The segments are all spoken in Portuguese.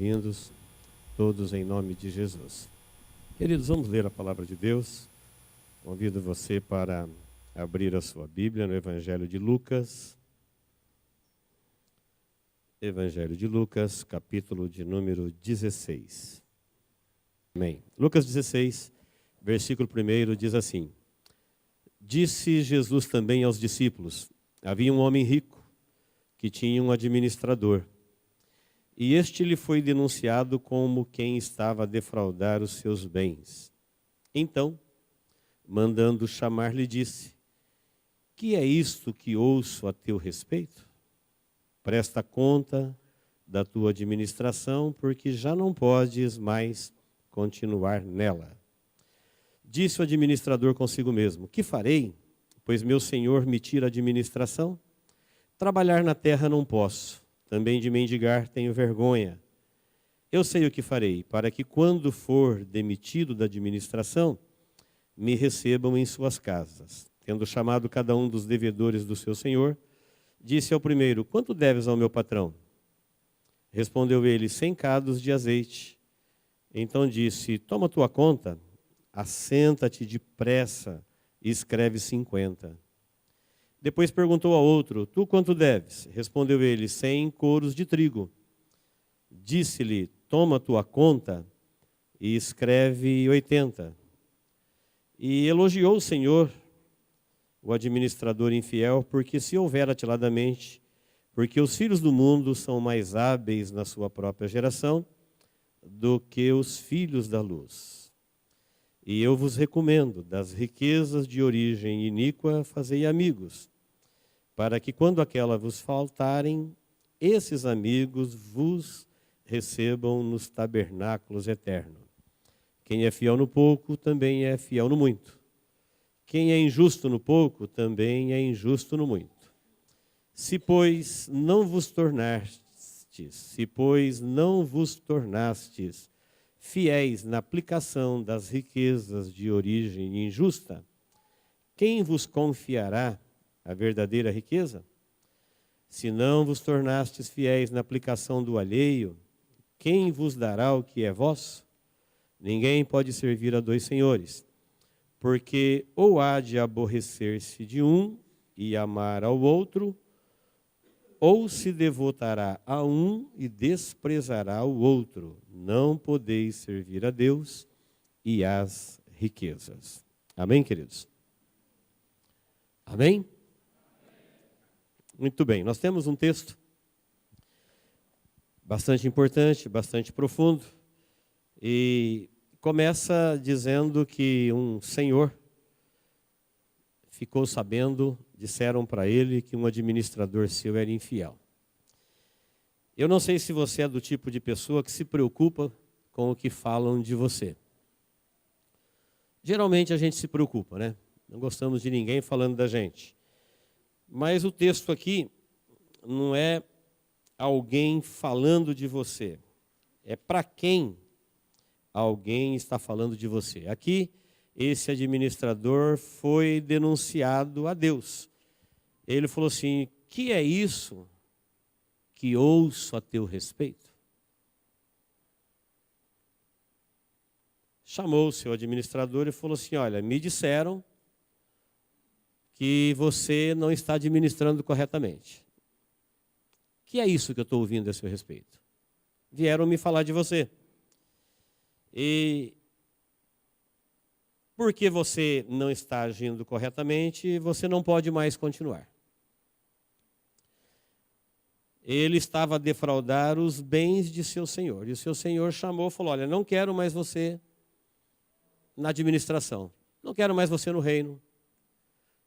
bem-vindos, todos em nome de Jesus. Queridos, vamos ler a palavra de Deus. Convido você para abrir a sua Bíblia no Evangelho de Lucas. Evangelho de Lucas, capítulo de número 16. Amém. Lucas 16, versículo 1 diz assim: Disse Jesus também aos discípulos: havia um homem rico que tinha um administrador, e este lhe foi denunciado como quem estava a defraudar os seus bens. Então, mandando chamar, lhe disse: que é isto que ouço a teu respeito? Presta conta da tua administração, porque já não podes mais continuar nela. Disse o administrador consigo mesmo: que farei, pois meu senhor me tira a administração? Trabalhar na terra não posso, também de mendigar tenho vergonha. Eu sei o que farei, para que quando for demitido da administração, me recebam em suas casas. Tendo chamado cada um dos devedores do seu senhor, disse ao primeiro: quanto deves ao meu patrão? Respondeu ele: 100 cados de azeite. Então disse: toma tua conta, assenta-te depressa e escreve 50. Depois perguntou ao outro: tu quanto deves? Respondeu ele: 100 coros de trigo. Disse-lhe: toma tua conta e escreve 80. E elogiou o Senhor, o administrador infiel, porque se houver atiladamente, porque os filhos do mundo são mais hábeis na sua própria geração do que os filhos da luz. E eu vos recomendo, das riquezas de origem iníqua, fazei amigos, para que quando aquela vos faltarem, esses amigos vos recebam nos tabernáculos eternos. Quem é fiel no pouco, também é fiel no muito. Quem é injusto no pouco, também é injusto no muito. Se, pois, não vos tornastes fiéis na aplicação das riquezas de origem injusta, quem vos confiará a verdadeira riqueza? Se não vos tornastes fiéis na aplicação do alheio, quem vos dará o que é vosso? Ninguém pode servir a dois senhores, porque ou há de aborrecer-se de um e amar ao outro, ou se devotará a um e desprezará o outro. Não podeis servir a Deus e às riquezas. Amém, queridos? Amém? Muito bem, nós temos um texto bastante importante, bastante profundo, e começa dizendo que um senhor ficou sabendo, disseram para ele que um administrador seu era infiel. Eu não sei se você é do tipo de pessoa que se preocupa com o que falam de você. Geralmente a gente se preocupa, né? Não gostamos de ninguém falando da gente. Mas o texto aqui não é alguém falando de você. É para quem alguém está falando de você. Aqui, esse administrador foi denunciado a Deus. Ele falou assim: que é isso que ouço a teu respeito? Chamou o seu administrador e falou assim: olha, me disseram que você não está administrando corretamente. Que é isso que eu estou ouvindo a seu respeito? Vieram me falar de você. E porque você não está agindo corretamente, você não pode mais continuar. Ele estava a defraudar os bens de seu senhor. E o seu senhor chamou e falou: olha, não quero mais você na administração. Não quero mais você no reino.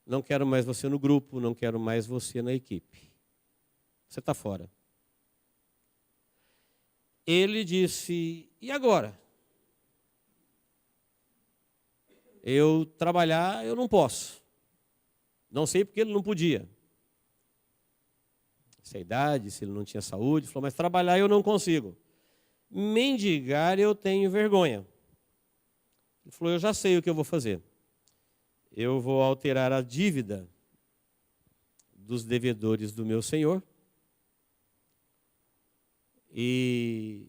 Não quero mais você no grupo. Não quero mais você na equipe. Você está fora. Ele disse: e agora? Eu trabalhar, eu não posso. Não sei porque ele não podia. Se a idade, se ele não tinha saúde, falou: mas trabalhar eu não consigo. Mendigar eu tenho vergonha. Ele falou: eu já sei o que eu vou fazer. Eu vou alterar a dívida dos devedores do meu senhor e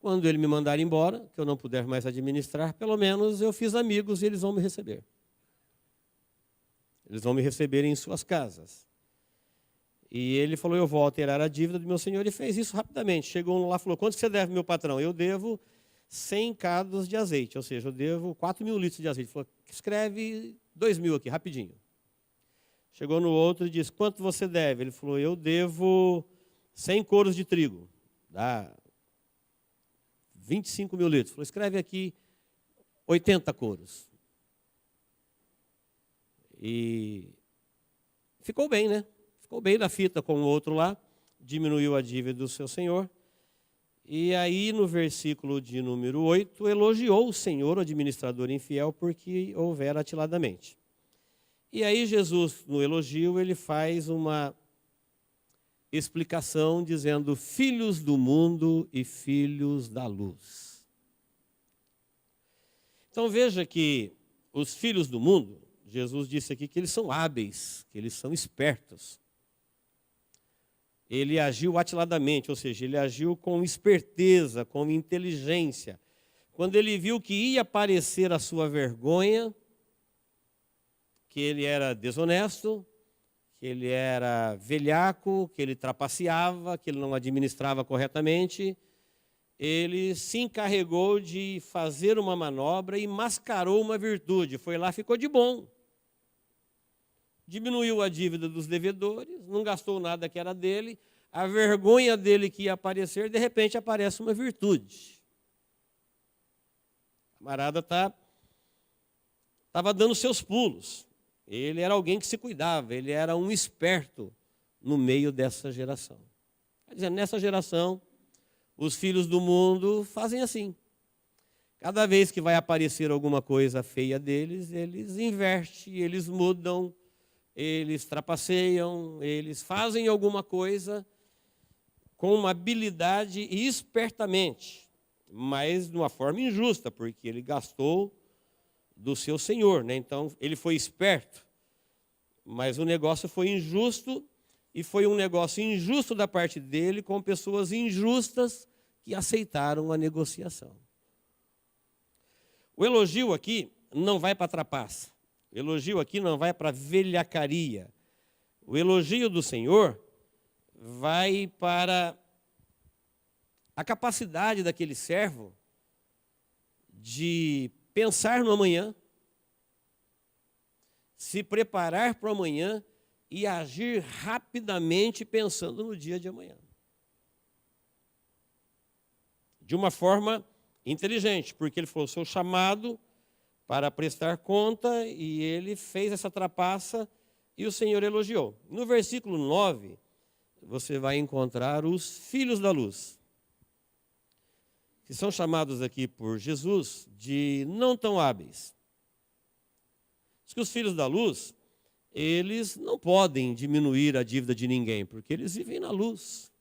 quando ele me mandar embora, que eu não puder mais administrar, pelo menos eu fiz amigos e eles vão me receber. Eles vão me receber em suas casas. E ele falou, eu vou alterar a dívida do meu senhor, e fez isso rapidamente. Chegou um lá e falou, quanto você deve, meu patrão? Eu devo 100 cados de azeite, ou seja, eu devo 4.000 litros de azeite. Ele falou, escreve 2.000 aqui, rapidinho. Chegou no outro e disse, quanto você deve? Ele falou, eu devo 100 coros de trigo, dá 25.000 litros. Ele falou, escreve aqui 80 coros. E ficou bem, né? Ficou bem na fita com o outro lá, diminuiu a dívida do seu senhor. E aí, no versículo de número 8, elogiou o senhor, o administrador infiel, porque houvera atiladamente. E aí, Jesus, no elogio, ele faz uma explicação dizendo, filhos do mundo e filhos da luz. Então, veja que os filhos do mundo, Jesus disse aqui que eles são hábeis, que eles são espertos. Ele agiu atiladamente, ou seja, ele agiu com esperteza, com inteligência. Quando ele viu que ia aparecer a sua vergonha, que ele era desonesto, que ele era velhaco, que ele trapaceava, que ele não administrava corretamente, ele se encarregou de fazer uma manobra e mascarou uma virtude. Foi lá, ficou de bom. Diminuiu a dívida dos devedores, não gastou nada que era dele, a vergonha dele que ia aparecer, de repente aparece uma virtude. O camarada estava dando seus pulos. Ele era alguém que se cuidava, ele era um esperto no meio dessa geração. Quer dizer, nessa geração, os filhos do mundo fazem assim. Cada vez que vai aparecer alguma coisa feia deles, eles invertem, eles mudam, eles trapaceiam, eles fazem alguma coisa com uma habilidade e espertamente, mas de uma forma injusta, porque ele gastou do seu senhor, né? Então, ele foi esperto, mas o negócio foi injusto, e foi um negócio injusto da parte dele com pessoas injustas que aceitaram a negociação. O elogio aqui não vai para trapaça. O elogio aqui não vai para velhacaria. O elogio do Senhor vai para a capacidade daquele servo de pensar no amanhã, se preparar para o amanhã e agir rapidamente pensando no dia de amanhã. De uma forma inteligente, porque ele falou, sou chamado para prestar conta, e ele fez essa trapaça e o Senhor elogiou. No versículo 9, você vai encontrar os filhos da luz, que são chamados aqui por Jesus de não tão hábeis. Diz que os filhos da luz, eles não podem diminuir a dívida de ninguém, porque eles vivem na luz.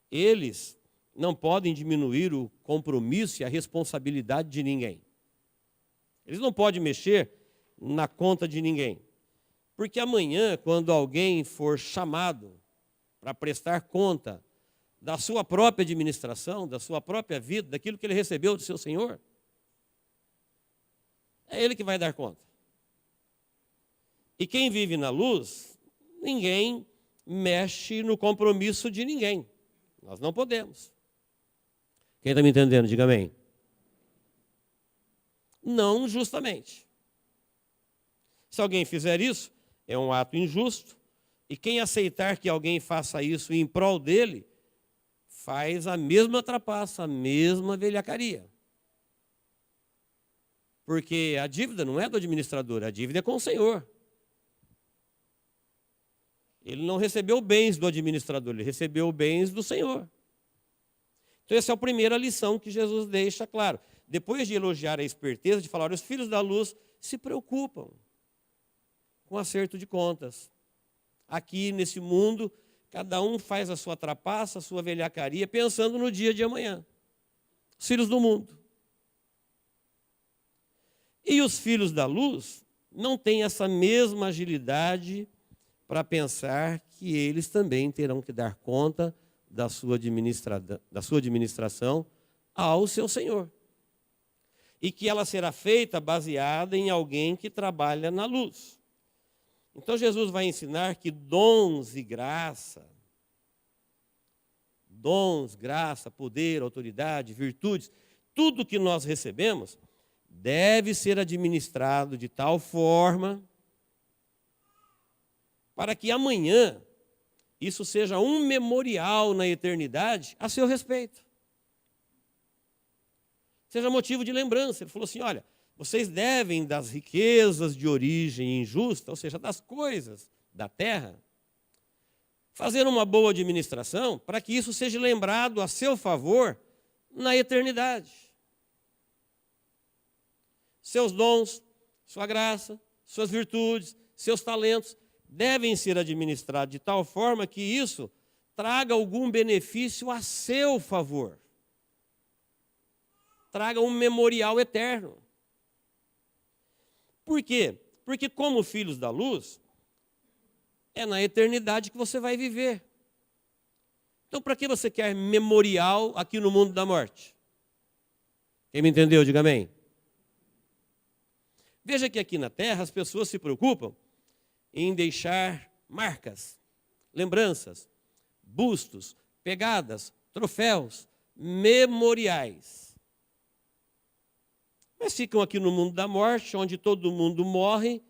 Eles não podem diminuir o compromisso e a responsabilidade de ninguém. Eles não podem mexer na conta de ninguém. Porque amanhã, quando alguém for chamado para prestar conta da sua própria administração, da sua própria vida, daquilo que ele recebeu do seu Senhor, é ele que vai dar conta. E quem vive na luz, ninguém mexe no compromisso de ninguém. Nós não podemos. Quem está me entendendo, diga amém. Não justamente. Se alguém fizer isso, é um ato injusto, e quem aceitar que alguém faça isso em prol dele, faz a mesma trapaça, a mesma velhacaria. Porque a dívida não é do administrador, a dívida é com o Senhor. Ele não recebeu bens do administrador, ele recebeu bens do Senhor. Então, essa é a primeira lição que Jesus deixa claro. Depois de elogiar a esperteza, de falar, os filhos da luz se preocupam com acerto de contas. Aqui, nesse mundo, cada um faz a sua trapaça, a sua velhacaria, pensando no dia de amanhã. Os filhos do mundo. E os filhos da luz não têm essa mesma agilidade para pensar que eles também terão que dar conta da sua administração ao seu Senhor. E que ela será feita baseada em alguém que trabalha na luz. Então Jesus vai ensinar que dons, graça, poder, autoridade, virtudes, tudo que nós recebemos deve ser administrado de tal forma para que amanhã isso seja um memorial na eternidade a seu respeito. Seja motivo de lembrança. Ele falou assim, olha, vocês devem das riquezas de origem injusta, ou seja, das coisas da terra, fazer uma boa administração para que isso seja lembrado a seu favor na eternidade. Seus dons, sua graça, suas virtudes, seus talentos devem ser administrados de tal forma que isso traga algum benefício a seu favor. Traga um memorial eterno. Por quê? Porque como filhos da luz, é na eternidade que você vai viver. Então, para que você quer memorial aqui no mundo da morte? Quem me entendeu, diga amém. Veja que aqui na terra as pessoas se preocupam em deixar marcas, lembranças, bustos, pegadas, troféus, memoriais. Mas ficam aqui no mundo da morte, onde todo mundo morre,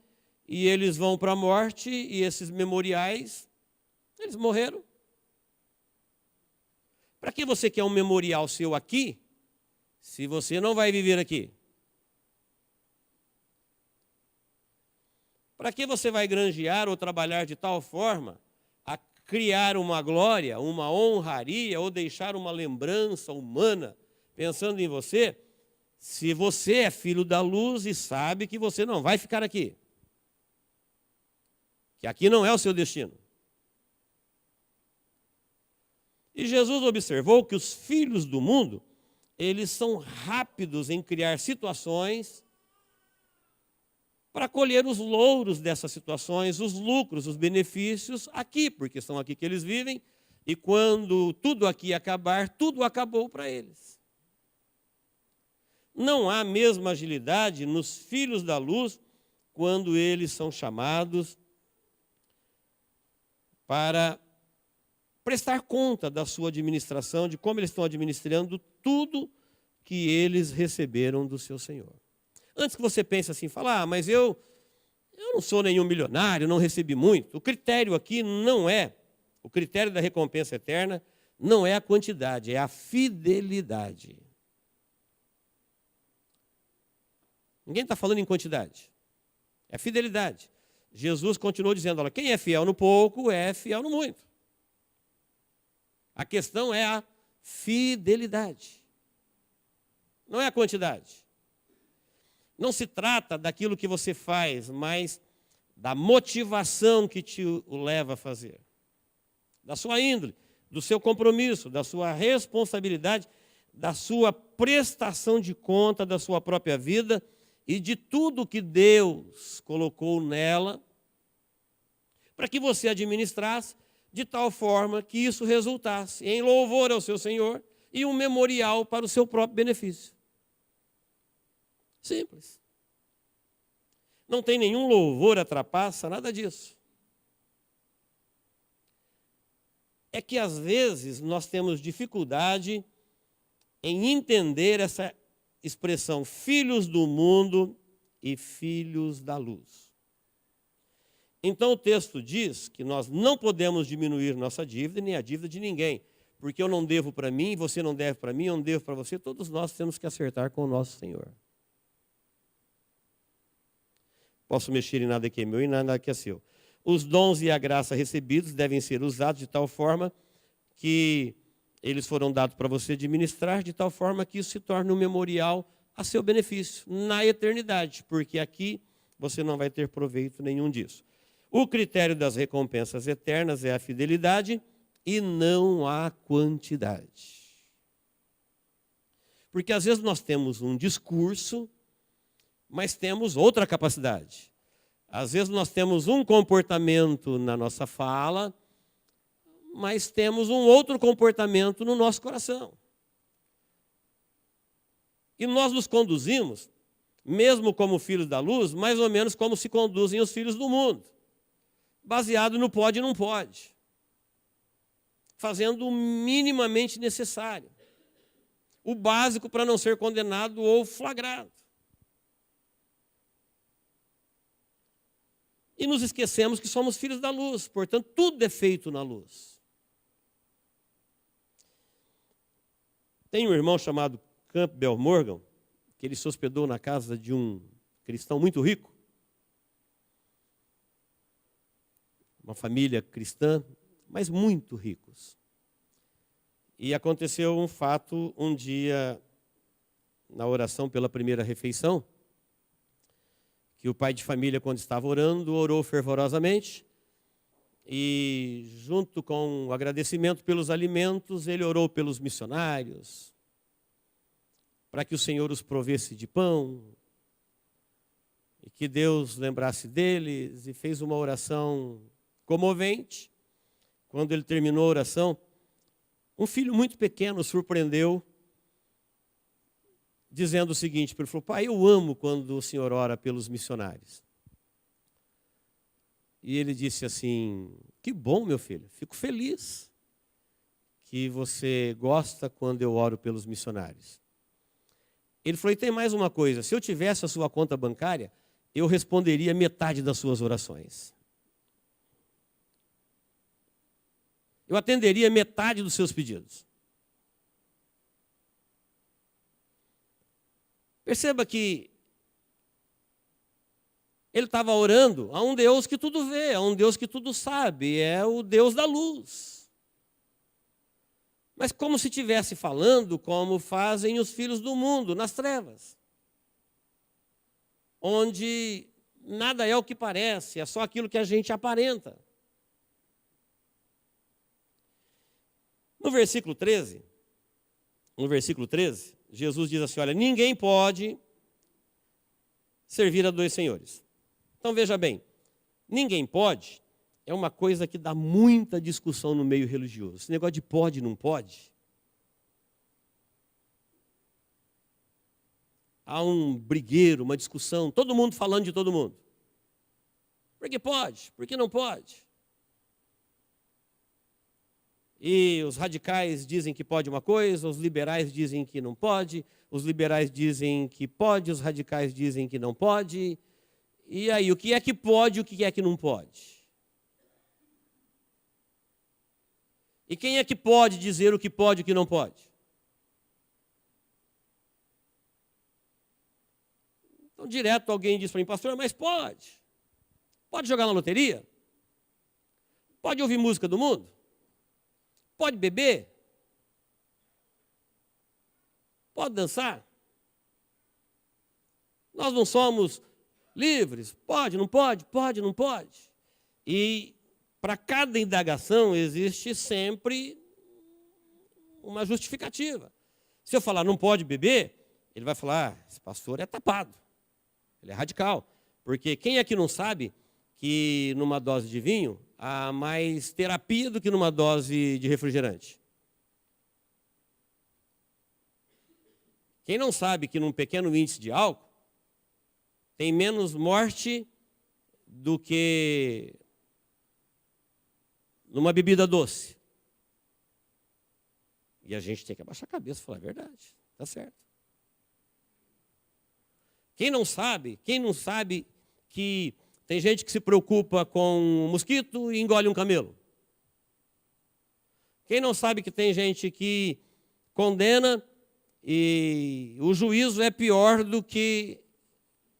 e eles vão para a morte, e esses memoriais, eles morreram. Para que você quer um memorial seu aqui, se você não vai viver aqui? Para que você vai granjear ou trabalhar de tal forma a criar uma glória, uma honraria, ou deixar uma lembrança humana pensando em você, se você é filho da luz e sabe que você não vai ficar aqui? Que aqui não é o seu destino. E Jesus observou que os filhos do mundo, eles são rápidos em criar situações para colher os louros dessas situações, os lucros, os benefícios aqui, porque são aqui que eles vivem, e quando tudo aqui acabar, tudo acabou para eles. Não há a mesma agilidade nos filhos da luz quando eles são chamados para prestar conta da sua administração, de como eles estão administrando tudo que eles receberam do seu Senhor. Antes que você pense assim, fala, mas eu não sou nenhum milionário, não recebi muito. O critério aqui não é, o critério da recompensa eterna não é a quantidade, é a fidelidade. Ninguém está falando em quantidade, é fidelidade. Jesus continuou dizendo, olha, quem é fiel no pouco é fiel no muito. A questão é a fidelidade, não é a quantidade. Não se trata daquilo que você faz, mas da motivação que te o leva a fazer. Da sua índole, do seu compromisso, da sua responsabilidade, da sua prestação de conta da sua própria vida e de tudo que Deus colocou nela, para que você administrasse de tal forma que isso resultasse em louvor ao seu Senhor e um memorial para o seu próprio benefício. Simples. Não tem nenhum louvor à trapaça, nada disso. É que às vezes nós temos dificuldade em entender essa expressão filhos do mundo e filhos da luz. Então o texto diz que nós não podemos diminuir nossa dívida, nem a dívida de ninguém, porque eu não devo para mim, você não deve para mim, eu não devo para você, todos nós temos que acertar com o nosso Senhor. Posso mexer em nada que é meu e nada que é seu. Os dons e a graça recebidos devem ser usados de tal forma que eles foram dados para você administrar, de tal forma que isso se torne um memorial a seu benefício na eternidade, porque aqui você não vai ter proveito nenhum disso. O critério das recompensas eternas é a fidelidade e não a quantidade. Porque às vezes nós temos um discurso, mas temos outra capacidade. Às vezes nós temos um comportamento na nossa fala, mas temos um outro comportamento no nosso coração. E nós nos conduzimos, mesmo como filhos da luz, mais ou menos como se conduzem os filhos do mundo, baseado no pode e não pode, fazendo o minimamente necessário, o básico para não ser condenado ou flagrado. E nos esquecemos que somos filhos da luz, portanto, tudo é feito na luz. Tem um irmão chamado Campbell Morgan, que ele se hospedou na casa de um cristão muito rico, uma família cristã, mas muito ricos. E aconteceu um fato um dia, na oração pela primeira refeição, que o pai de família, quando estava orando, orou fervorosamente, e junto com o agradecimento pelos alimentos, ele orou pelos missionários, para que o Senhor os provesse de pão, e que Deus lembrasse deles, e fez uma oração comovente. Quando ele terminou a oração, um filho muito pequeno surpreendeu, dizendo o seguinte, ele falou: pai, eu amo quando o senhor ora pelos missionários. E ele disse assim: que bom, meu filho, fico feliz que você gosta quando eu oro pelos missionários. Ele falou: e tem mais uma coisa, se eu tivesse a sua conta bancária, eu responderia metade das suas orações. Eu atenderia metade dos seus pedidos. Perceba que ele estava orando a um Deus que tudo vê, a um Deus que tudo sabe, é o Deus da luz. Mas como se estivesse falando como fazem os filhos do mundo, nas trevas, onde nada é o que parece, é só aquilo que a gente aparenta. No versículo 13, Jesus diz assim: olha, ninguém pode servir a dois senhores. Então veja bem, ninguém pode é uma coisa que dá muita discussão no meio religioso. Esse negócio de pode e não pode. Há um brigueiro, uma discussão, todo mundo falando de todo mundo. Por que pode? Por que não pode? E os radicais dizem que pode uma coisa, os liberais dizem que não pode, os liberais dizem que pode, os radicais dizem que não pode. E aí, o que é que pode e o que é que não pode? E quem é que pode dizer o que pode e o que não pode? Então, direto alguém diz para mim: pastor, mas pode. Pode jogar na loteria? Pode ouvir música do mundo? Pode beber? Pode dançar? Nós não somos livres? Pode, não pode? Pode, não pode? E para cada indagação existe sempre uma justificativa. Se eu falar não pode beber, ele vai falar: esse pastor é tapado, ele é radical. Porque quem aqui não sabe que numa dose de vinho há mais terapia do que numa dose de refrigerante? Quem não sabe que num pequeno índice de álcool tem menos morte do que numa bebida doce? E a gente tem que abaixar a cabeça e falar a verdade, está certo. Quem não sabe que tem gente que se preocupa com um mosquito e engole um camelo? Quem não sabe que tem gente que condena e o juízo é pior do que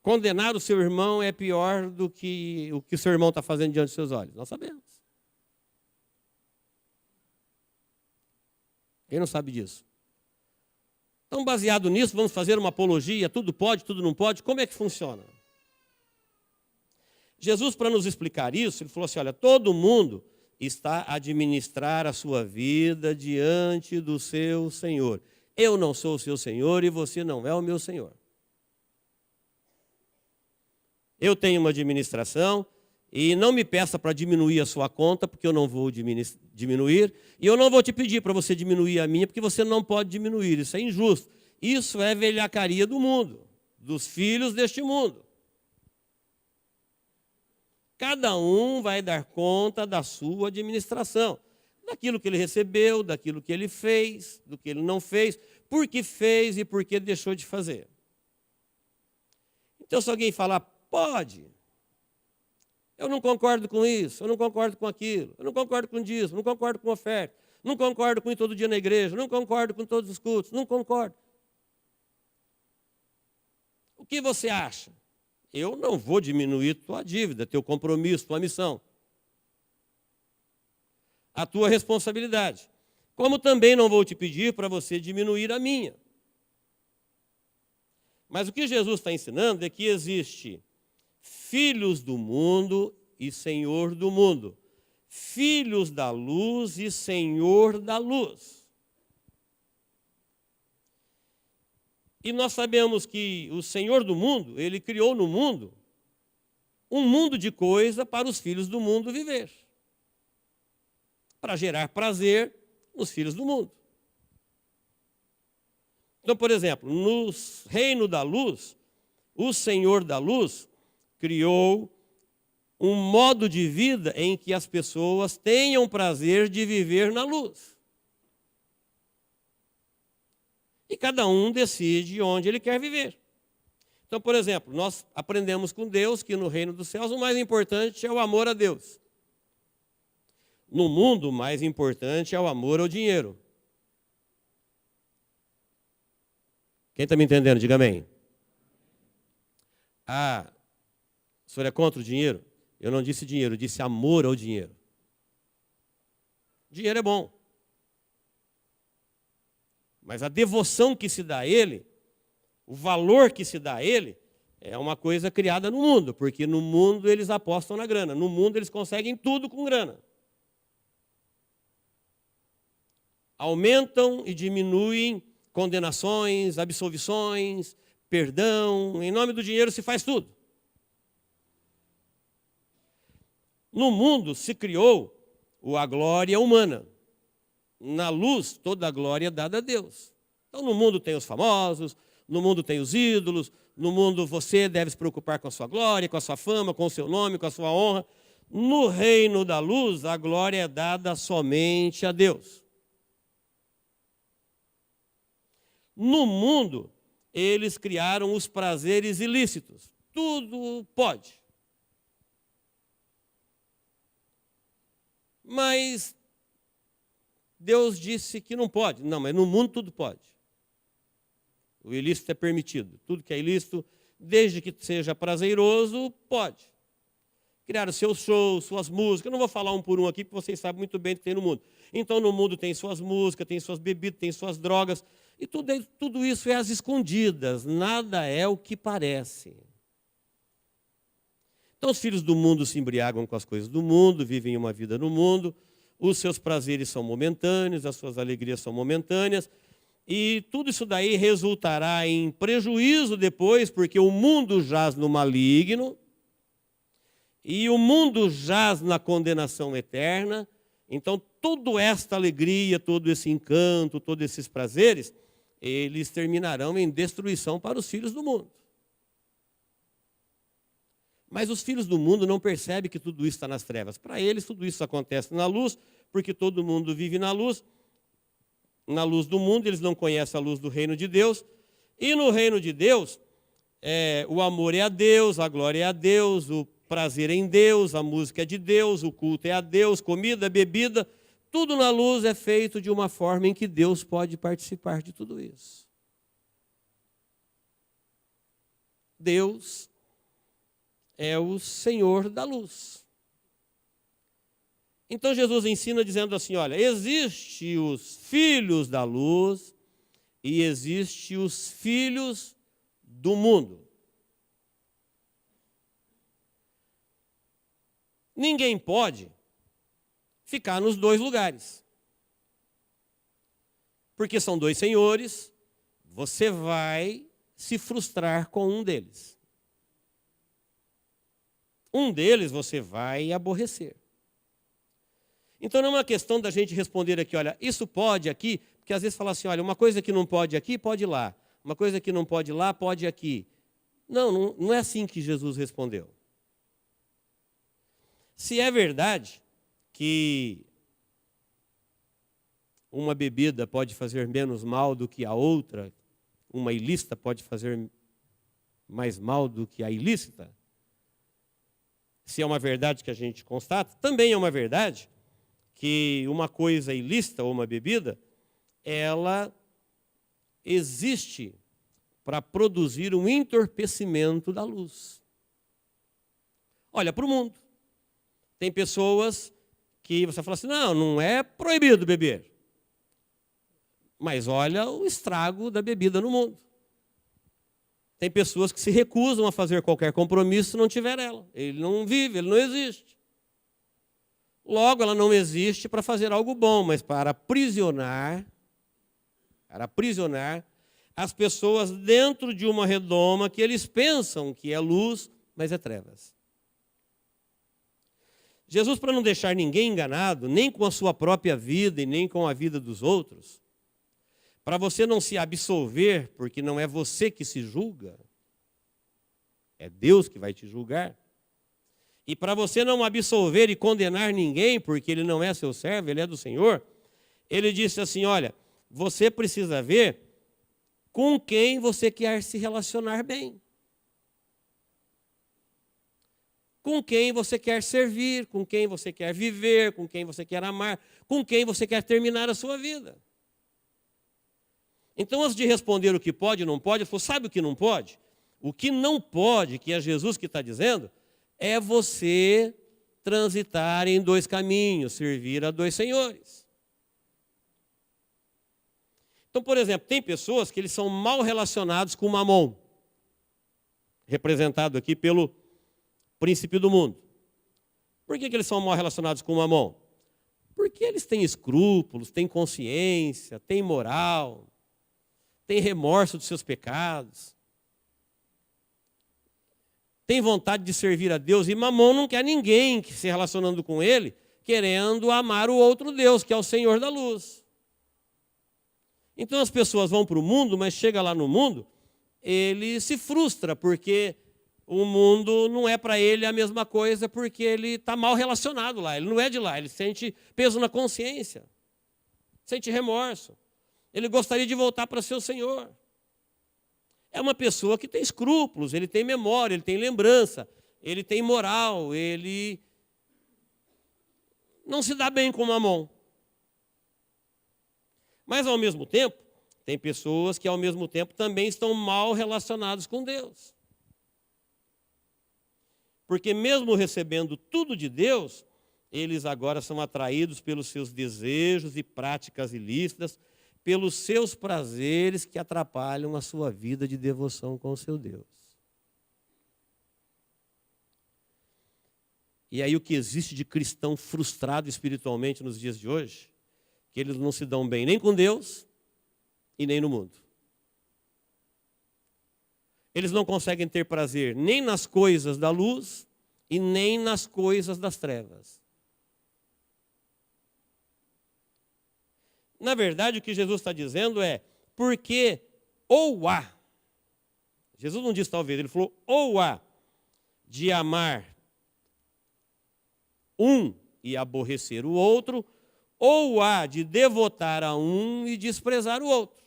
condenar o seu irmão, é pior do que o que o seu irmão está fazendo diante dos seus olhos? Nós sabemos. Quem não sabe disso? Então, baseado nisso, vamos fazer uma apologia, tudo pode, tudo não pode. Como é que funciona? Jesus, para nos explicar isso, ele falou assim: olha, todo mundo está a administrar a sua vida diante do seu Senhor. Eu não sou o seu Senhor e você não é o meu Senhor. Eu tenho uma administração E não me peça para diminuir a sua conta, porque eu não vou diminuir. E eu não vou te pedir para você diminuir a minha, porque você não pode diminuir. Isso é injusto. Isso é velhacaria do mundo, dos filhos deste mundo. Cada um vai dar conta da sua administração, daquilo que ele recebeu, daquilo que ele fez, do que ele não fez, por que fez e por que deixou de fazer. Então, se alguém falar, pode, eu não concordo com isso, eu não concordo com aquilo, eu não concordo com dízimo, não concordo com oferta, não concordo com ir todo dia na igreja, não concordo com todos os cultos, não concordo. O que você acha? Eu não vou diminuir tua dívida, teu compromisso, tua missão. A tua responsabilidade. Como também não vou te pedir para você diminuir a minha. Mas o que Jesus está ensinando é que existe filhos do mundo e senhor do mundo. Filhos da luz e senhor da luz. E nós sabemos que o Senhor do mundo, ele criou no mundo um mundo de coisa para os filhos do mundo viver. Para gerar prazer nos filhos do mundo. Então, por exemplo, no reino da luz, o Senhor da luz criou um modo de vida em que as pessoas tenham prazer de viver na luz. E cada um decide onde ele quer viver. Então, por exemplo, nós aprendemos com Deus que no reino dos céus o mais importante é o amor a Deus. No mundo, o mais importante é o amor ao dinheiro. Quem está me entendendo, diga amém. Ah, o senhor é contra o dinheiro? Eu não disse dinheiro, eu disse amor ao dinheiro. Dinheiro é bom. Mas a devoção que se dá a ele, o valor que se dá a ele, é uma coisa criada no mundo, porque no mundo eles apostam na grana, no mundo eles conseguem tudo com grana. Aumentam e diminuem condenações, absolvições, perdão, em nome do dinheiro se faz tudo. No mundo se criou a glória humana. Na luz, toda a glória é dada a Deus. Então, no mundo tem os famosos, no mundo tem os ídolos, no mundo você deve se preocupar com a sua glória, com a sua fama, com o seu nome, com a sua honra. No reino da luz, a glória é dada somente a Deus. No mundo, eles criaram os prazeres ilícitos. Tudo pode. Mas Deus disse que não pode. Não, mas no mundo tudo pode. O ilícito é permitido. Tudo que é ilícito, desde que seja prazeroso, pode. Criaram seus shows, suas músicas. Eu não vou falar um por um aqui, porque vocês sabem muito bem o que tem no mundo. Então, no mundo tem suas músicas, tem suas bebidas, tem suas drogas. E tudo isso é às escondidas. Nada é o que parece. Então, os filhos do mundo se embriagam com as coisas do mundo, vivem uma vida no mundo. Os seus prazeres são momentâneos, as suas alegrias são momentâneas. E tudo isso daí resultará em prejuízo depois, porque o mundo jaz no maligno. E o mundo jaz na condenação eterna. Então, toda esta alegria, todo esse encanto, todos esses prazeres, eles terminarão em destruição para os filhos do mundo. Mas os filhos do mundo não percebem que tudo isso está nas trevas. Para eles, tudo isso acontece na luz, porque todo mundo vive na luz do mundo, eles não conhecem a luz do reino de Deus. E no reino de Deus, o amor é a Deus, a glória é a Deus, o prazer é em Deus, a música é de Deus, o culto é a Deus, comida, bebida, tudo na luz é feito de uma forma em que Deus pode participar de tudo isso. Deus é o Senhor da luz. Então Jesus ensina dizendo assim, olha, existe os filhos da luz e existe os filhos do mundo. Ninguém pode ficar nos dois lugares. Porque são dois senhores, você vai se frustrar com um deles. um deles você vai aborrecer. Então não é uma questão da gente responder aqui, olha, isso pode aqui, porque às vezes fala assim, olha, uma coisa que não pode aqui, pode lá. Uma coisa que não pode lá, pode aqui. Não é assim que Jesus respondeu. Se é verdade que uma bebida pode fazer menos mal do que a outra, uma ilícita pode fazer mais mal do que a ilícita, se é uma verdade que a gente constata, também é uma verdade que uma coisa ilícita ou uma bebida, ela existe para produzir um entorpecimento da luz. Olha para o mundo. Tem pessoas que você fala assim, não é proibido beber. Mas olha o estrago da bebida no mundo. Tem pessoas que se recusam a fazer qualquer compromisso se não tiver ela. Ele não vive, ele não existe. Logo, ela não existe para fazer algo bom, mas para aprisionar as pessoas dentro de uma redoma que eles pensam que é luz, mas é trevas. Jesus, para não deixar ninguém enganado, nem com a sua própria vida e nem com a vida dos outros, para você não se absolver, porque não é você que se julga, é Deus que vai te julgar. E para você não absolver e condenar ninguém, porque ele não é seu servo, ele é do Senhor, ele disse assim, olha, você precisa ver com quem você quer se relacionar bem. Com quem você quer servir, com quem você quer viver, com quem você quer amar, com quem você quer terminar a sua vida. Então, antes de responder o que pode e não pode, ele falou, sabe o que não pode? O que não pode, que é Jesus que está dizendo, é você transitar em dois caminhos, servir a dois senhores. Então, por exemplo, tem pessoas que eles são mal relacionados com o Mamon, representado aqui pelo príncipe do mundo. Por que eles são mal relacionados com o Mamon? Porque eles têm escrúpulos, têm consciência, têm moral, têm remorso dos seus pecados, têm vontade de servir a Deus, e Mamon não quer ninguém que se relacionando com ele, querendo amar o outro Deus, que é o Senhor da luz. Então as pessoas vão para o mundo, mas chega lá no mundo, ele se frustra, porque o mundo não é para ele a mesma coisa, porque ele está mal relacionado lá, ele não é de lá, ele sente peso na consciência, sente remorso. Ele gostaria de voltar para seu Senhor. É uma pessoa que tem escrúpulos, ele tem memória, ele tem lembrança, ele tem moral, ele não se dá bem com Mamon. Mas, ao mesmo tempo, tem pessoas que, ao mesmo tempo, também estão mal relacionadas com Deus. Porque mesmo recebendo tudo de Deus, eles agora são atraídos pelos seus desejos e práticas ilícitas, pelos seus prazeres que atrapalham a sua vida de devoção com o seu Deus. E aí o que existe de cristão frustrado espiritualmente nos dias de hoje, que eles não se dão bem nem com Deus e nem no mundo. Eles não conseguem ter prazer nem nas coisas da luz e nem nas coisas das trevas. Na verdade, o que Jesus está dizendo é, porque ou há, Jesus não disse talvez, ele falou, ou há de amar um e aborrecer o outro, ou há de devotar a um e desprezar o outro.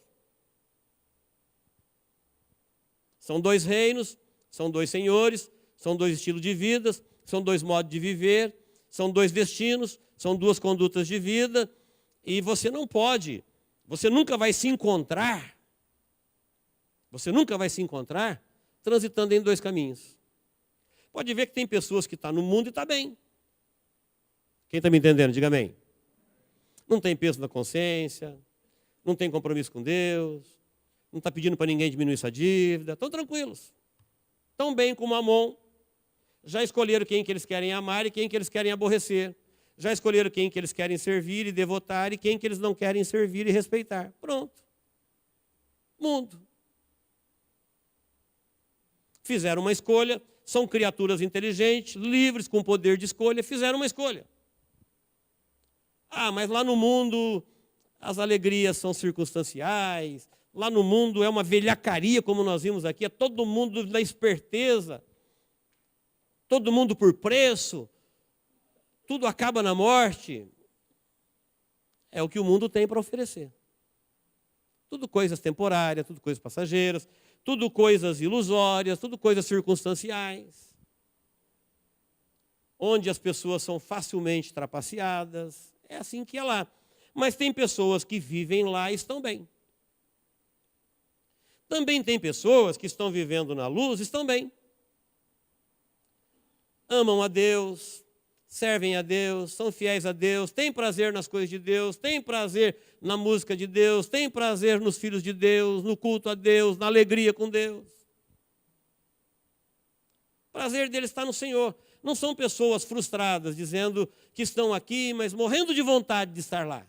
São dois reinos, são dois senhores, são dois estilos de vida, são dois modos de viver, são dois destinos, são duas condutas de vida, e você não pode, você nunca vai se encontrar transitando em dois caminhos. Pode ver que tem pessoas que estão no mundo e está bem. Quem está me entendendo, diga amém. Não tem peso na consciência, não tem compromisso com Deus, não está pedindo para ninguém diminuir sua dívida, estão tranquilos. Estão bem com Mamon, já escolheram quem que eles querem amar e quem que eles querem aborrecer. Já escolheram quem que eles querem servir e devotar e quem que eles não querem servir e respeitar. Pronto. Mundo. fizeram uma escolha, são criaturas inteligentes, livres, com poder de escolha, fizeram uma escolha. Ah, mas lá no mundo as alegrias são circunstanciais, lá no mundo é uma velhacaria, como nós vimos aqui, é todo mundo na esperteza, todo mundo por preço, tudo acaba na morte. É o que o mundo tem para oferecer. Tudo coisas temporárias, tudo coisas passageiras, tudo coisas ilusórias, tudo coisas circunstanciais, onde as pessoas são facilmente trapaceadas. É assim que é lá. Mas tem pessoas que vivem lá e estão bem. Também tem pessoas que estão vivendo na luz e estão bem. Amam a Deus, servem a Deus, são fiéis a Deus, têm prazer nas coisas de Deus, têm prazer na música de Deus, têm prazer nos filhos de Deus, no culto a Deus, na alegria com Deus. O prazer deles está no Senhor. Não são pessoas frustradas, dizendo que estão aqui, mas morrendo de vontade de estar lá.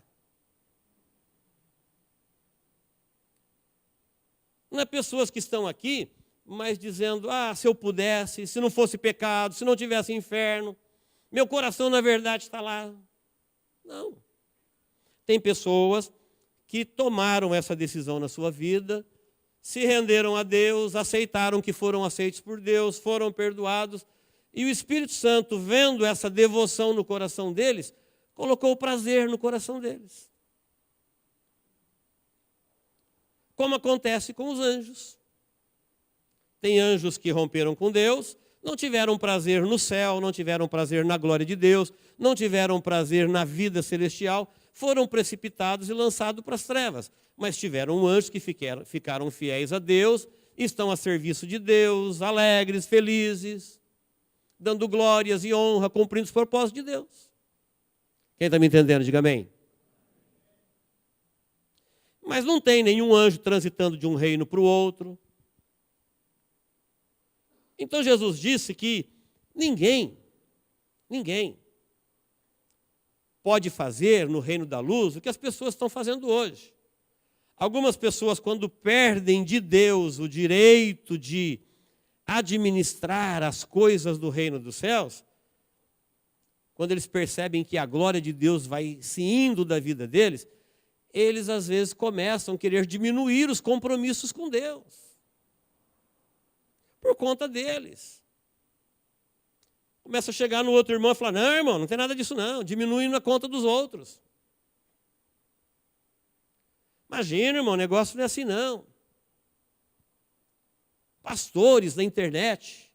Não é pessoas que estão aqui, mas dizendo, se eu pudesse, se não fosse pecado, se não tivesse inferno, meu coração, na verdade, está lá. Não. Tem pessoas que tomaram essa decisão na sua vida, se renderam a Deus, aceitaram que foram aceitos por Deus, foram perdoados, e o Espírito Santo, vendo essa devoção no coração deles, colocou o prazer no coração deles. Como acontece com os anjos. Tem anjos que romperam com Deus, não tiveram prazer no céu, não tiveram prazer na glória de Deus, não tiveram prazer na vida celestial, foram precipitados e lançados para as trevas. Mas tiveram anjos que ficaram fiéis a Deus, estão a serviço de Deus, alegres, felizes, dando glórias e honra, cumprindo os propósitos de Deus. Quem está me entendendo, diga amém. Mas não tem nenhum anjo transitando de um reino para o outro. Então Jesus disse que ninguém pode fazer no reino da luz o que as pessoas estão fazendo hoje. Algumas pessoas, quando perdem de Deus o direito de administrar as coisas do reino dos céus, quando eles percebem que a glória de Deus vai se indo da vida deles, eles às vezes começam a querer diminuir os compromissos com Deus. Por conta deles. Começa a chegar no outro irmão e falar, não, irmão, não tem nada disso não, diminui na conta dos outros. Imagina, irmão, o negócio não é assim não. Pastores na internet,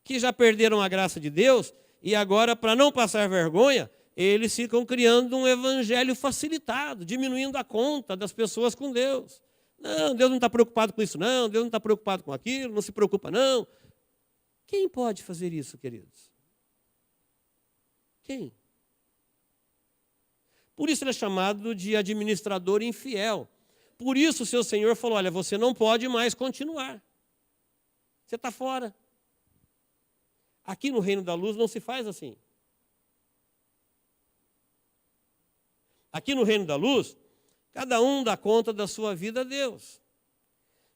que já perderam a graça de Deus, e agora, para não passar vergonha, eles ficam criando um evangelho facilitado, diminuindo a conta das pessoas com Deus. Não, Deus não está preocupado com isso não, Deus não está preocupado com aquilo, não se preocupa não. Quem pode fazer isso, queridos? Quem? Por isso ele é chamado de administrador infiel. Por isso o seu Senhor falou, olha, você não pode mais continuar. Você está fora. Aqui no reino da luz não se faz assim. Aqui no reino da luz, cada um dá conta da sua vida a Deus.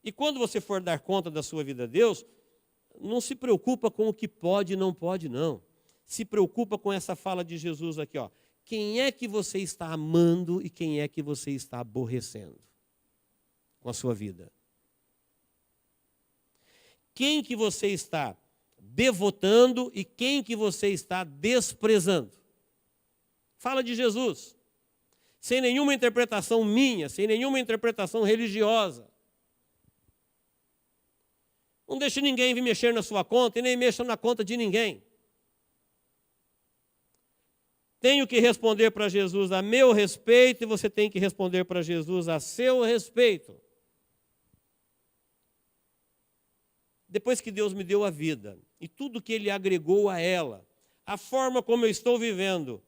E quando você for dar conta da sua vida a Deus, não se preocupa com o que pode e não pode, não. Se preocupa com essa fala de Jesus aqui, ó. Quem é que você está amando e quem é que você está aborrecendo com a sua vida? Quem que você está devotando e quem que você está desprezando? Fala de Jesus. Sem nenhuma interpretação minha, sem nenhuma interpretação religiosa. Não deixe ninguém vir mexer na sua conta e nem mexa na conta de ninguém. Tenho que responder para Jesus a meu respeito e você tem que responder para Jesus a seu respeito. Depois que Deus me deu a vida e tudo que Ele agregou a ela, a forma como eu estou vivendo,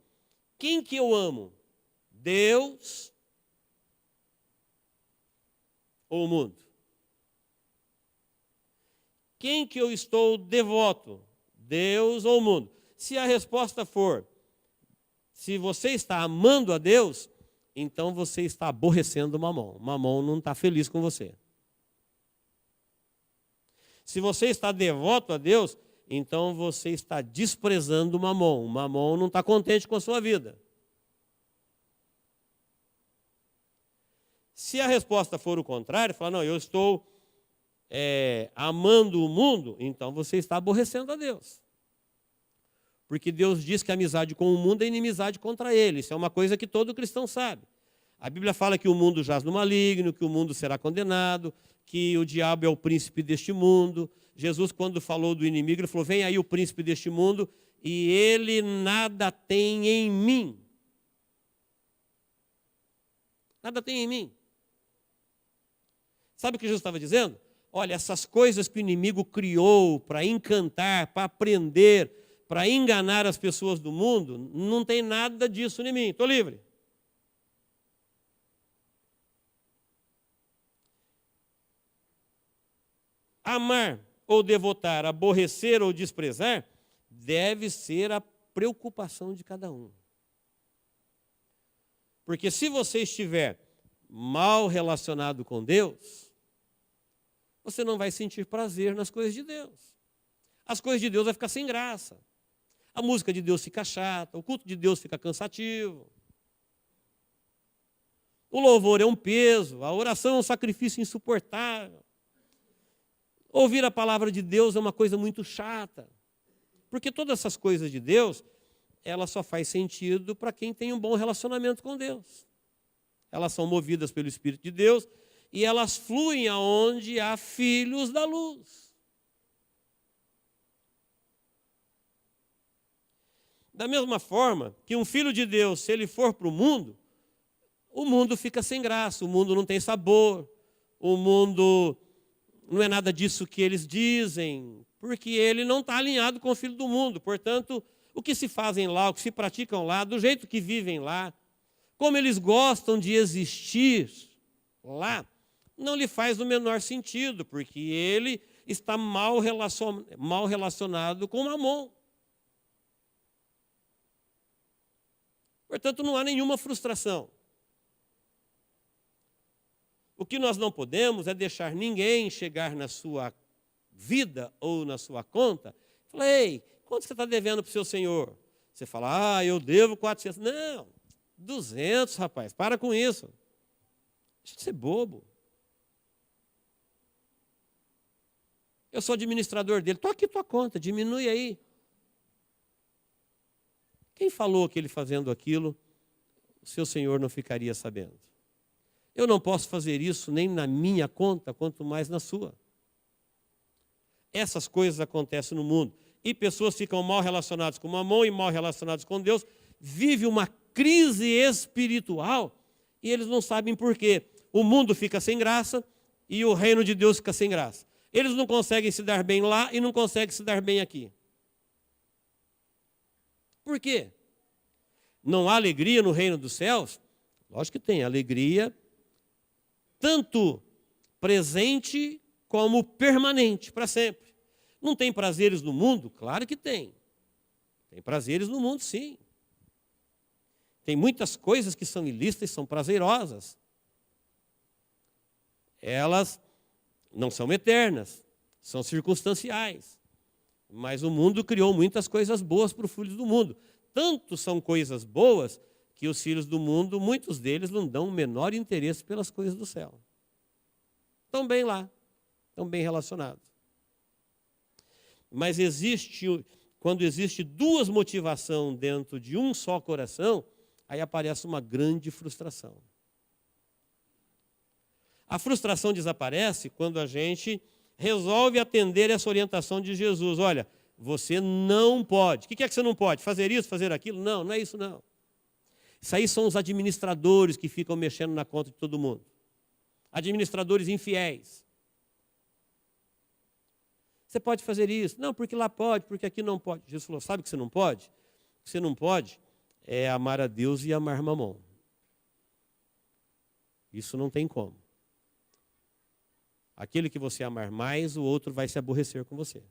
quem que eu amo? Deus ou o mundo? Quem que eu estou devoto? Deus ou o mundo? Se a resposta for, se você está amando a Deus, então você está aborrecendo Mamon. Mamon não está feliz com você. Se você está devoto a Deus, então você está desprezando o Mamon. O Mamon não está contente com a sua vida. Se a resposta for o contrário, falar, não, eu estou amando o mundo, então você está aborrecendo a Deus. Porque Deus diz que a amizade com o mundo é inimizade contra ele. Isso é uma coisa que todo cristão sabe. A Bíblia fala que o mundo jaz no maligno, que o mundo será condenado, que o diabo é o príncipe deste mundo. Jesus, quando falou do inimigo, ele falou, vem aí o príncipe deste mundo e ele nada tem em mim. Nada tem em mim. Sabe o que Jesus estava dizendo? Olha, essas coisas que o inimigo criou para encantar, para prender, para enganar as pessoas do mundo, não tem nada disso em mim, estou livre. Amar ou devotar, aborrecer ou desprezar, deve ser a preocupação de cada um. Porque se você estiver mal relacionado com Deus, você não vai sentir prazer nas coisas de Deus. As coisas de Deus vão ficar sem graça. A música de Deus fica chata, o culto de Deus fica cansativo. O louvor é um peso, a oração é um sacrifício insuportável. Ouvir a palavra de Deus é uma coisa muito chata. Porque todas essas coisas de Deus, ela só faz sentido para quem tem um bom relacionamento com Deus. Elas são movidas pelo Espírito de Deus e elas fluem aonde há filhos da luz. Da mesma forma que um filho de Deus, se ele for para o mundo fica sem graça, o mundo não tem sabor, o mundo não é nada disso que eles dizem, porque ele não está alinhado com o filho do mundo. Portanto, o que se fazem lá, o que se praticam lá, do jeito que vivem lá, como eles gostam de existir lá, não lhe faz o menor sentido, porque ele está mal relacionado com o Mamon. Portanto, não há nenhuma frustração. O que nós não podemos é deixar ninguém chegar na sua vida ou na sua conta e falar, ei, quanto você está devendo para o seu senhor? Você fala, eu devo 400. Não, 200, rapaz, para com isso. Deixa de ser bobo. Eu sou administrador dele, estou aqui tua conta, diminui aí. Quem falou que ele fazendo aquilo, o seu senhor não ficaria sabendo? Eu não posso fazer isso nem na minha conta, quanto mais na sua. Essas coisas acontecem no mundo. E pessoas ficam mal relacionadas com o Mamon e mal relacionadas com Deus, vive uma crise espiritual e eles não sabem por quê. O mundo fica sem graça e o reino de Deus fica sem graça. Eles não conseguem se dar bem lá e não conseguem se dar bem aqui. Por quê? Não há alegria no reino dos céus? Lógico que tem alegria, tanto presente como permanente, para sempre. Não tem prazeres no mundo? Claro que tem. Tem prazeres no mundo, sim. Tem muitas coisas que são ilícitas e são prazerosas. Elas não são eternas, são circunstanciais. Mas o mundo criou muitas coisas boas para os filhos do mundo. Tanto são coisas boas que os filhos do mundo, muitos deles não dão o menor interesse pelas coisas do céu. Estão bem lá, estão bem relacionados. Mas quando existe duas motivações dentro de um só coração, aí aparece uma grande frustração. A frustração desaparece quando a gente resolve atender essa orientação de Jesus. Olha, você não pode. O que é que você não pode? Fazer isso, fazer aquilo? Não, não é isso não. Isso aí são os administradores que ficam mexendo na conta de todo mundo. Administradores infiéis. Você pode fazer isso? Não, porque lá pode, porque aqui não pode. Jesus falou, sabe o que você não pode? O que você não pode é amar a Deus e amar Mamon. Isso não tem como. Aquele que você amar mais, o outro vai se aborrecer com você.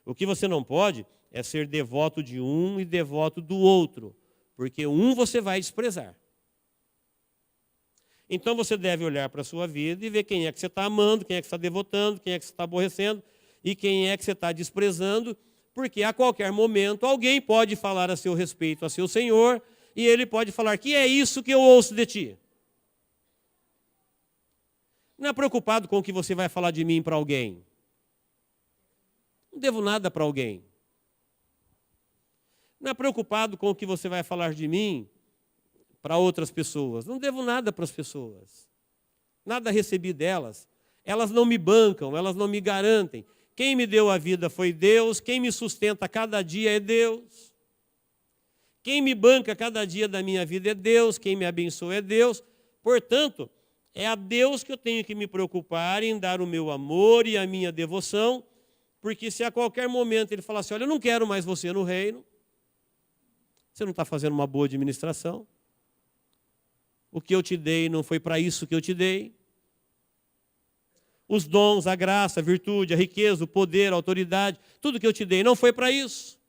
O que você não pode é ser devoto de um e devoto do outro, porque um você vai desprezar. Então você deve olhar para a sua vida e ver quem é que você está amando, quem é que você está devotando, quem é que você está aborrecendo. e quem é que você está desprezando, porque a qualquer momento alguém pode falar a seu respeito a seu Senhor, e ele pode falar: que é isso que eu ouço de ti? Não é preocupado com o que você vai falar de mim para alguém. Não devo nada para alguém. Não é preocupado com o que você vai falar de mim para outras pessoas. Não devo nada para as pessoas. Nada recebi delas. Elas não me bancam, elas não me garantem. Quem me deu a vida foi Deus, quem me sustenta cada dia é Deus. Quem me banca cada dia da minha vida é Deus, quem me abençoa é Deus. Portanto, é a Deus que eu tenho que me preocupar em dar o meu amor e a minha devoção, porque se a qualquer momento ele falar assim: olha, eu não quero mais você no reino, você não está fazendo uma boa administração, o que eu te dei não foi para isso que eu te dei, os dons, a graça, a virtude, a riqueza, o poder, a autoridade, tudo que eu te dei não foi para isso,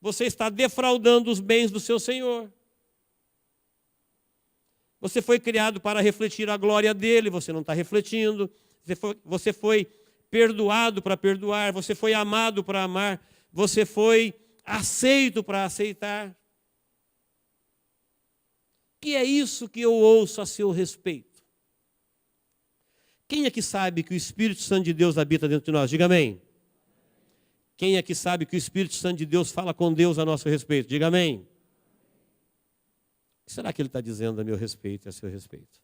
você está defraudando os bens do seu Senhor. Você foi criado para refletir a glória dele, você não está refletindo. Você foi perdoado para perdoar, você foi amado para amar, você foi aceito para aceitar. Que é isso que eu ouço a seu respeito? Quem é que sabe que o Espírito Santo de Deus habita dentro de nós? Diga amém. Quem é que sabe que o Espírito Santo de Deus fala com Deus a nosso respeito? Diga amém. O que será que ele está dizendo a meu respeito e a seu respeito?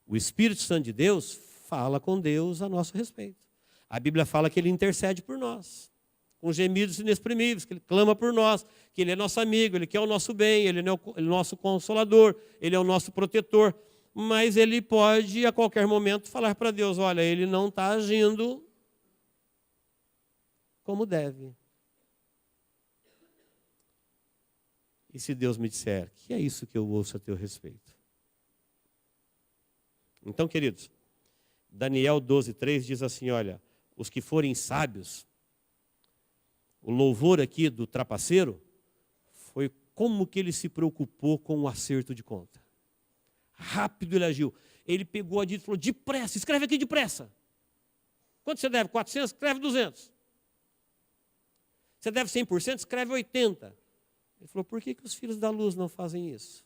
O Espírito Santo de Deus fala com Deus a nosso respeito. A Bíblia fala que ele intercede por nós, com gemidos inexprimíveis, que ele clama por nós, que ele é nosso amigo, ele quer o nosso bem, ele é o nosso consolador, ele é o nosso protetor. Mas ele pode, a qualquer momento, falar para Deus: olha, ele não está agindo como deve. E se Deus me disser: que é isso que eu ouço a teu respeito? Então, queridos, Daniel 12:3 diz assim: olha, os que forem sábios, o louvor aqui do trapaceiro foi como que ele se preocupou com o acerto de conta. Rápido ele agiu. Ele pegou a dívida e falou: depressa, escreve aqui depressa. Quanto você deve? 400? Escreve 200. Você deve 100%? Escreve 80%. Ele falou: por que os filhos da luz não fazem isso?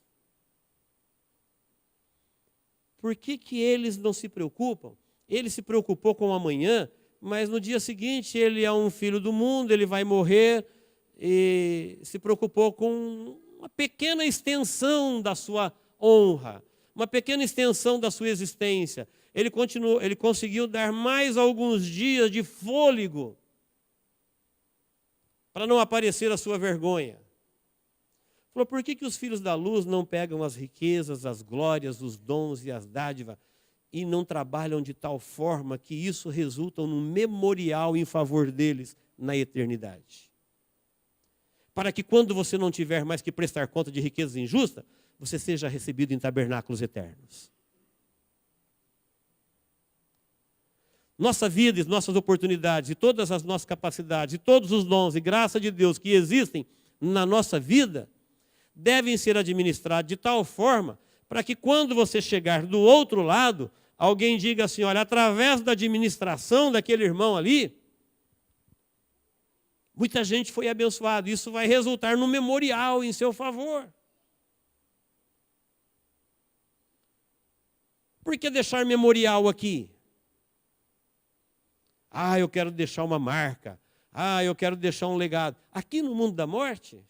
Por que eles não se preocupam? Ele se preocupou com o amanhã, mas no dia seguinte ele é um filho do mundo, ele vai morrer, e se preocupou com uma pequena extensão da sua honra, uma pequena extensão da sua existência. Ele conseguiu dar mais alguns dias de fôlego para não aparecer a sua vergonha. Falou: por que os filhos da luz não pegam as riquezas, as glórias, os dons e as dádivas e não trabalham de tal forma que isso resulta num memorial em favor deles na eternidade? Para que quando você não tiver mais que prestar conta de riquezas injustas, você seja recebido em tabernáculos eternos. Nossa vida e nossas oportunidades e todas as nossas capacidades e todos os dons e graça de Deus que existem na nossa vida devem ser administrados de tal forma para que quando você chegar do outro lado, alguém diga assim: olha, através da administração daquele irmão ali, muita gente foi abençoada. Isso vai resultar num memorial em seu favor. Por que deixar memorial aqui? Ah, eu quero deixar uma marca. Ah, eu quero deixar um legado. Aqui no mundo da morte?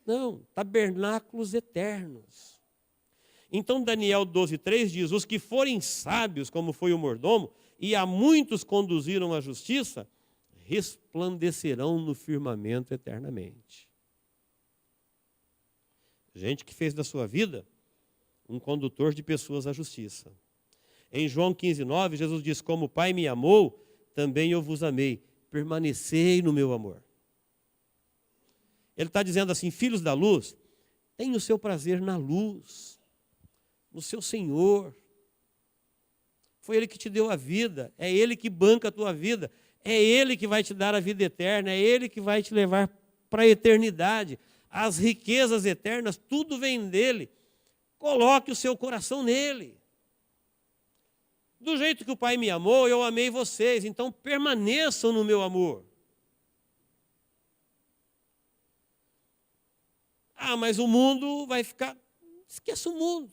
Não, tabernáculos eternos. Então Daniel 12:3 diz: os que forem sábios, como foi o mordomo, e a muitos conduziram à justiça, resplandecerão no firmamento eternamente. Gente que fez da sua vida um condutor de pessoas à justiça. Em João 15:9, Jesus diz: como o Pai me amou, também eu vos amei. Permanecei no meu amor. Ele está dizendo assim: filhos da luz, tenham o seu prazer na luz, no seu Senhor. Foi Ele que te deu a vida, é Ele que banca a tua vida, é Ele que vai te dar a vida eterna, é Ele que vai te levar para a eternidade. As riquezas eternas, tudo vem dEle. coloque o seu coração nele. Do jeito que o Pai me amou, eu amei vocês, então permaneçam no meu amor. Ah, mas o mundo vai ficar... Esqueça o mundo.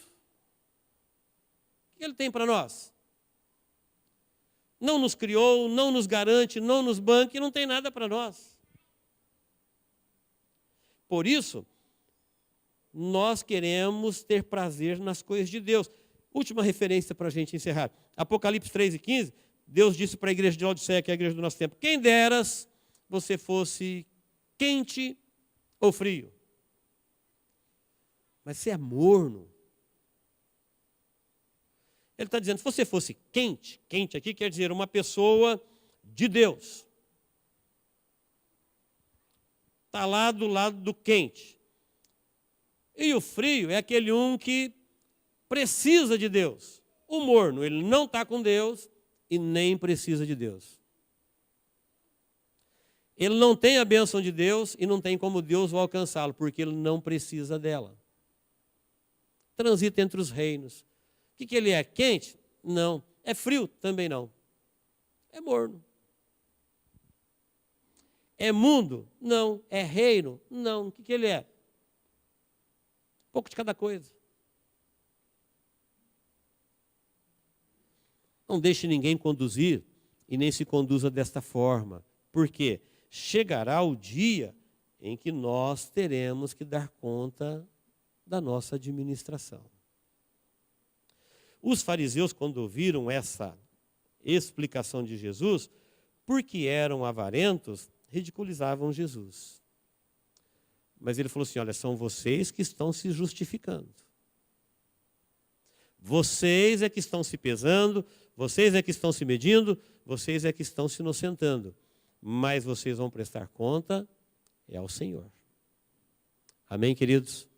O que ele tem para nós? Não nos criou, não nos garante, não nos banca e não tem nada para nós. Por isso, nós queremos ter prazer nas coisas de Deus. Última referência para a gente encerrar. Apocalipse 3:15, Deus disse para a igreja de Laodiceia, que é a igreja do nosso tempo: quem deras você fosse quente ou frio. Mas você é morno. Ele está dizendo, se você fosse quente, quente aqui quer dizer uma pessoa de Deus. Está lá do lado do quente. E o frio é aquele um que precisa de Deus. O morno, ele não está com Deus e nem precisa de Deus. Ele não tem a bênção de Deus e não tem como Deus o alcançá-lo, porque ele não precisa dela. Transita entre os reinos. O que ele é? Quente? Não. É frio? Também não. É morno. É mundo? Não. É reino? Não. O que ele é? Um pouco de cada coisa. Não deixe ninguém conduzir e nem se conduza desta forma. Por quê? Chegará o dia em que nós teremos que dar conta da nossa administração. Os fariseus, quando ouviram essa explicação de Jesus, porque eram avarentos, ridiculizavam Jesus. Mas ele falou assim, olha, são vocês que estão se justificando. Vocês é que estão se pesando, vocês é que estão se medindo, vocês é que estão se inocentando. Mas vocês vão prestar conta ao Senhor. Amém, queridos?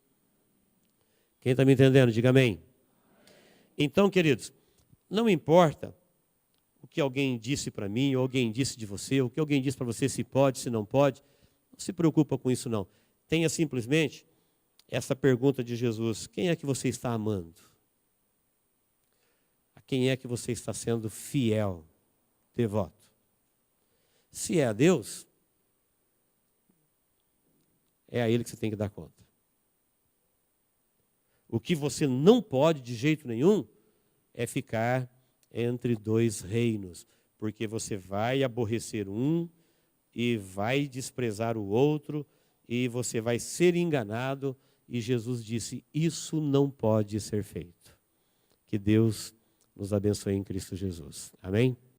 Quem está me entendendo, diga amém. Então, queridos, não importa o que alguém disse para mim, ou alguém disse de você, o que alguém disse para você, se pode, se não pode, não se preocupa com isso não. Tenha simplesmente essa pergunta de Jesus, quem é que você está amando? A quem é que você está sendo fiel, devoto? Se é a Deus, é a Ele que você tem que dar conta. O que você não pode, de jeito nenhum, é ficar entre dois reinos, porque você vai aborrecer um e vai desprezar o outro, e você vai ser enganado, e Jesus disse, isso não pode ser feito. Que Deus nos abençoe em Cristo Jesus. Amém?